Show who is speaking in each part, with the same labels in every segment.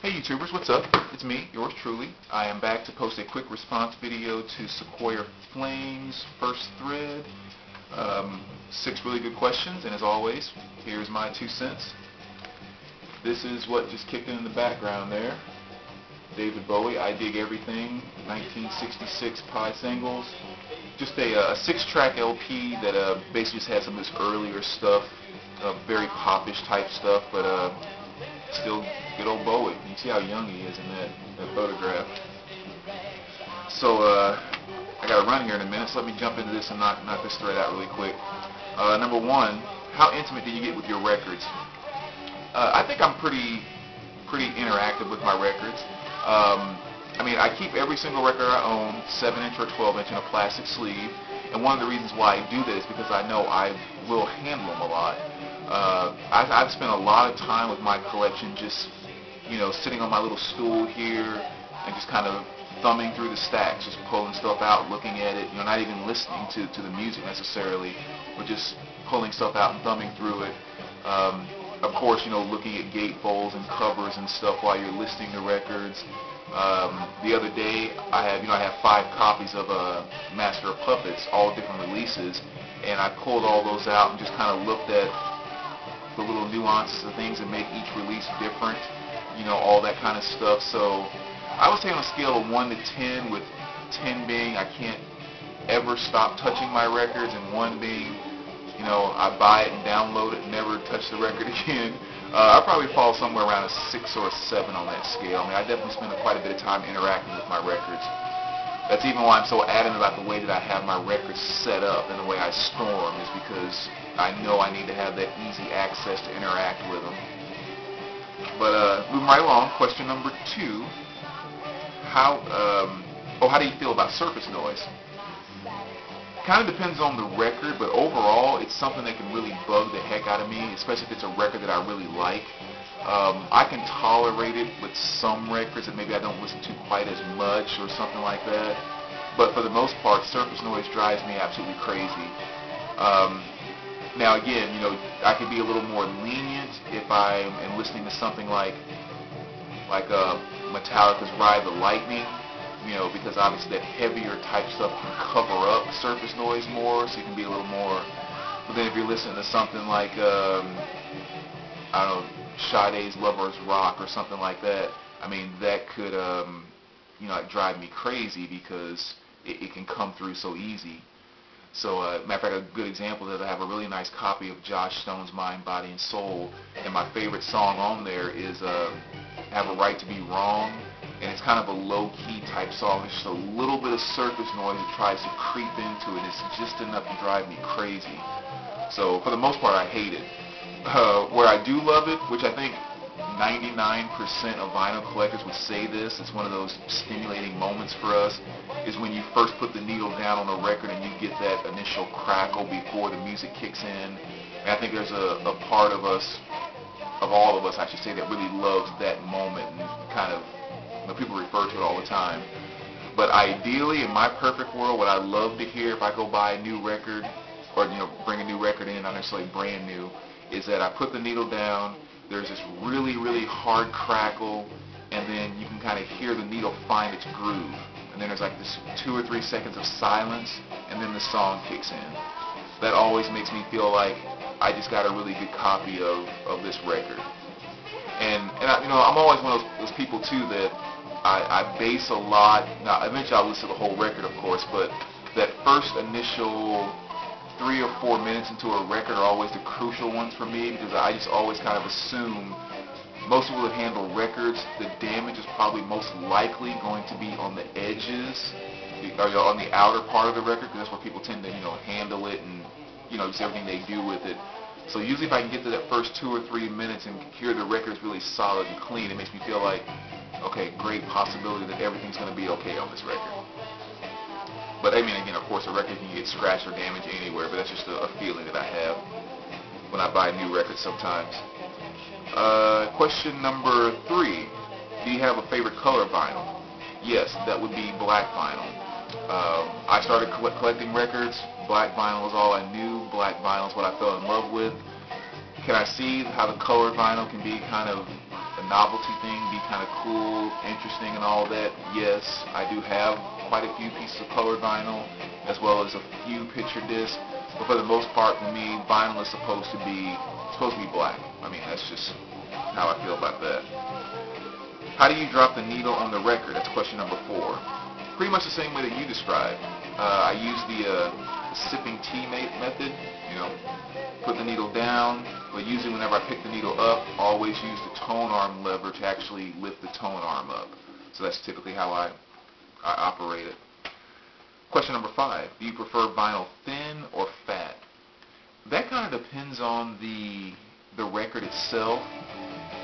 Speaker 1: Hey YouTubers, what's up? It's me, yours truly. I am back to post a quick response video to Sequoia Flame's first thread. 6 really good questions, and as always, here's my 2 cents. This is what just kicked in the background there. David Bowie, I Dig Everything, 1966 Pi Singles. Just a 6-track LP that basically just has some of this earlier stuff, very popish type stuff, but still good old Bowie. You can see how young he is in that photograph. So I got to run here in a minute, so let me jump into this and knock this thread out really quick. Number 1, how intimate do you get with your records? I think I'm pretty interactive with my records. I mean, I keep every single record I own, 7-inch or 12-inch, in a plastic sleeve. And one of the reasons why I do that is because I know I will handle them a lot. I've spent a lot of time with my collection just, sitting on my little stool here and just kind of thumbing through the stacks, just pulling stuff out, looking at it, not even listening to the music necessarily, but just pulling stuff out and thumbing through it. Of course, looking at gatefolds and covers and stuff while you're listening to records. The other day, I have 5 copies of Master of Puppets, all different releases, and I pulled all those out and just kind of looked at the little nuances of things that make each release different, all that kind of stuff. So I would say on a scale of 1 to 10, with 10 being I can't ever stop touching my records, and 1 being, I buy it and download it and never touch the record again. I probably fall somewhere around a 6 or a 7 on that scale. I mean, I definitely spend quite a bit of time interacting with my records. That's even why I'm so adamant about the way that I have my records set up and the way I store them, is because I know I need to have that easy access to interact with them. But moving right along, question number 2. How do you feel about surface noise? Kind of depends on the record, but overall it's something that can really bug the heck out of me, especially if it's a record that I really like. I can tolerate it with some records that maybe I don't listen to quite as much or something like that, but for the most part, surface noise drives me absolutely crazy. Now again, I could be a little more lenient if I am listening to something like Metallica's Ride the Lightning, because obviously that heavier type stuff can cover up surface noise more, so you can be a little more. But then if you're listening to something like, I don't know, Sade's Lovers Rock or something like that, I mean, that could, drive me crazy because it can come through so easy. So, matter of fact, a good example is I have a really nice copy of Josh Stone's Mind, Body, and Soul, and my favorite song on there is Have a Right to Be Wrong. And it's kind of a low-key type song. It's just a little bit of surface noise that tries to creep into it. It's just enough to drive me crazy. So for the most part, I hate it. Where I do love it, which I think 99% of vinyl collectors would say this, it's one of those stimulating moments for us, is when you first put the needle down on a record and you get that initial crackle before the music kicks in. And I think there's a part of us, of all of us, I should say, that really loves that moment and kind of, people refer to it all the time. But ideally, in my perfect world, what I love to hear if I go buy a new record, or bring a new record in, not necessarily brand new, is that I put the needle down, there's this really, really hard crackle, and then you can kind of hear the needle find its groove. And then there's like this 2 or 3 seconds of silence, and then the song kicks in. That always makes me feel like I just got a really good copy of this record. And I'm always one of those people too that I base a lot. Now, eventually I'll listen to the whole record, of course, but that first initial 3 or 4 minutes into a record are always the crucial ones for me, because I just always kind of assume most people that handle records, the damage is probably most likely going to be on the edges, or on the outer part of the record, because that's where people tend to handle it and just everything they do with it. So usually if I can get to that first 2 or 3 minutes and hear the record is really solid and clean, it makes me feel like, okay, great possibility that everything's going to be okay on this record. But I mean, again, of course, a record can get scratched or damaged anywhere, but that's just a feeling that I have when I buy new records sometimes. Question number 3. Do you have a favorite color vinyl? Yes, that would be black vinyl. I started collecting records. Black vinyl was all I knew. Black vinyl is what I fell in love with. Can I see how the colored vinyl can be kind of a novelty thing, be kind of cool, interesting and all that, yes, I do have quite a few pieces of colored vinyl, as well as a few picture discs, but for the most part, for me, vinyl is supposed to be black. I mean, that's just how I feel about that. How do you drop the needle on the record? That's question number 4. Pretty much the same way that you described. I use the sipping tea method, put the needle down, but usually whenever I pick the needle up, always use the tone arm lever to actually lift the tone arm up. So that's typically how I operate it. Question number 5, do you prefer vinyl thin or fat? That kind of depends on the record itself,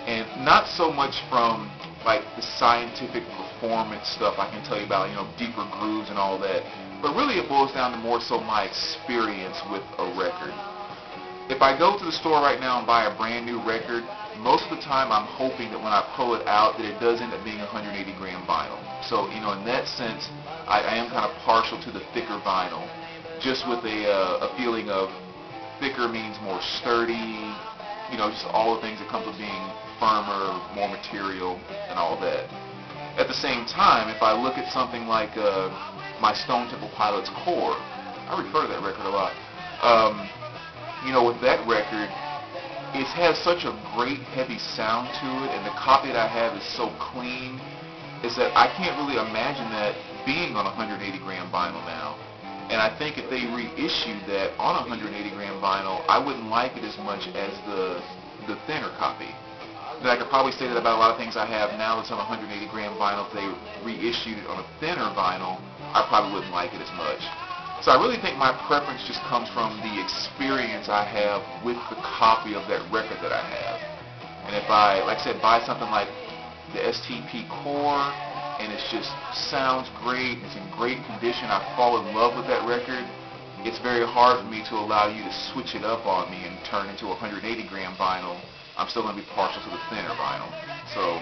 Speaker 1: and not so much from like the scientific performance stuff I can tell you about, deeper grooves and all that, but really it boils down to more so my experience with a record. If I go to the store right now and buy a brand new record, most of the time I'm hoping that when I pull it out that it does end up being 180 gram vinyl. So, in that sense, I am kind of partial to the thicker vinyl, just with a feeling of thicker means more sturdy, just all the things that comes with being firmer, more material, and all that. At the same time, if I look at something like my Stone Temple Pilots Core, I refer to that record a lot. With that record, it has such a great heavy sound to it, and the copy that I have is so clean, is that I can't really imagine that being on 180 gram vinyl now. And I think if they reissued that on 180 gram vinyl, I wouldn't like it as much as the thinner copy. Then I could probably say that about a lot of things I have now that's on 180 gram vinyl. If they reissued it on a thinner vinyl, I probably wouldn't like it as much. So I really think my preference just comes from the experience I have with the copy of that record that I have. And if I, like I said, buy something like the STP Core, and it just sounds great, it's in great condition, I fall in love with that record, it's very hard for me to allow you to switch it up on me and turn into 180 gram vinyl. I'm still going to be partial to the thinner vinyl. So,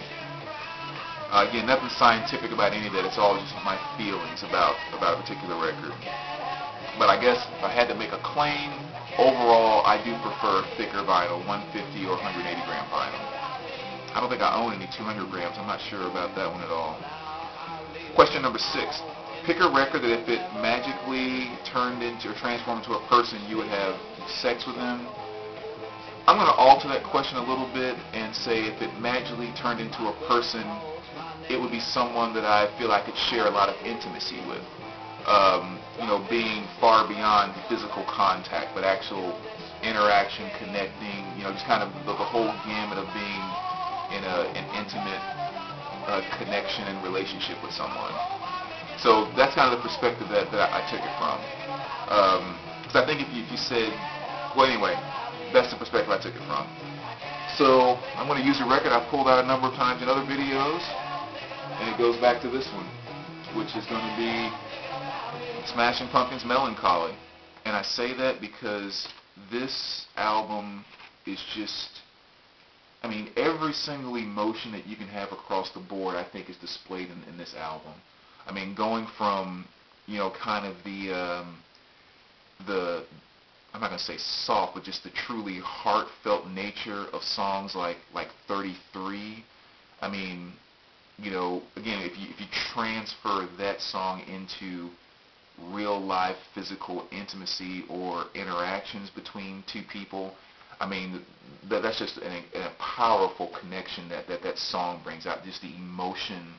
Speaker 1: again, nothing scientific about any of that. It's all just my feelings about a particular record. But I guess if I had to make a claim, overall, I do prefer thicker vinyl, 150 or 180 gram vinyl. I don't think I own any 200 grams. I'm not sure about that one at all. Question number 6. Pick a record that if it magically turned into or transformed into a person, you would have sex with them. I'm going to alter that question a little bit and say if it magically turned into a person, it would be someone that I feel I could share a lot of intimacy with. Being far beyond physical contact, but actual interaction, connecting, just kind of the whole gamut of being in an intimate connection and relationship with someone. So that's kind of the perspective that I took it from. Because I think if you said, well, anyway, that's the perspective I took it from. So I'm going to use a record I've pulled out a number of times in other videos, and it goes back to this one, which is going to be Smashing Pumpkins' Melancholy. And I say that because this album is just, every single emotion that you can have across the board, I think, is displayed in this album. Going from, kind of the I'm not going to say soft, but just the truly heartfelt nature of songs like 33. Again, if you transfer that song into real life physical intimacy or interactions between two people, that's just a powerful connection that song brings out, just the emotion,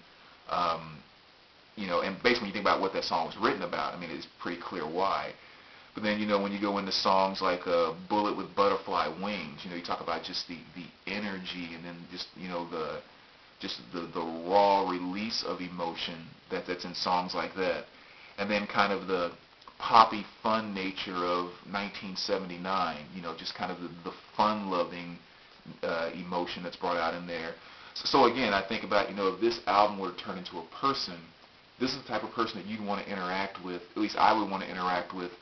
Speaker 1: and basically when you think about what that song was written about, it's pretty clear why. But then, when you go into songs like Bullet with Butterfly Wings, you talk about just the energy, and then just, the raw release of emotion that's in songs like that. And then kind of the poppy fun nature of 1979, just kind of the fun-loving emotion that's brought out in there. So again, I think about, if this album were to turn into a person, this is the type of person that you'd want to interact with, at least I would want to interact with,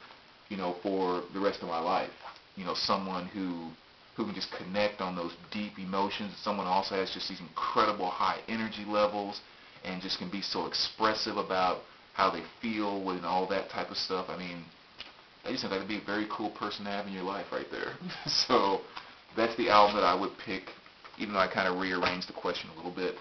Speaker 1: for the rest of my life. Someone who can just connect on those deep emotions. Someone also has just these incredible high energy levels and just can be so expressive about how they feel and all that type of stuff. I just think that would be a very cool person to have in your life right there. So that's the album that I would pick even though I kind of rearranged the question a little bit.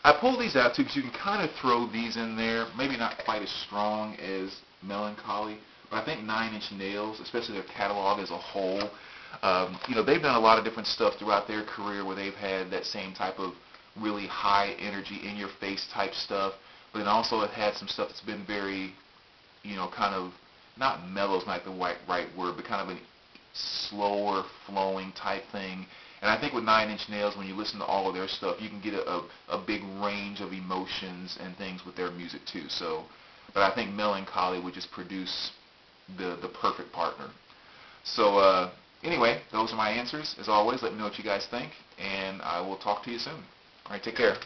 Speaker 1: I pulled these out too because you can kind of throw these in there, maybe not quite as strong as Melancholy, but I think Nine Inch Nails, especially their catalog as a whole, they've done a lot of different stuff throughout their career where they've had that same type of really high energy, in your face type stuff, but then also have had some stuff that's been very, kind of, not mellow is not the right word, but kind of a slower flowing type thing. And I think with Nine Inch Nails, when you listen to all of their stuff, you can get a big range of emotions and things with their music too. So, but I think Melancholy would just produce the perfect partner. So anyway, those are my answers. As always, let me know what you guys think, and I will talk to you soon. All right, take care.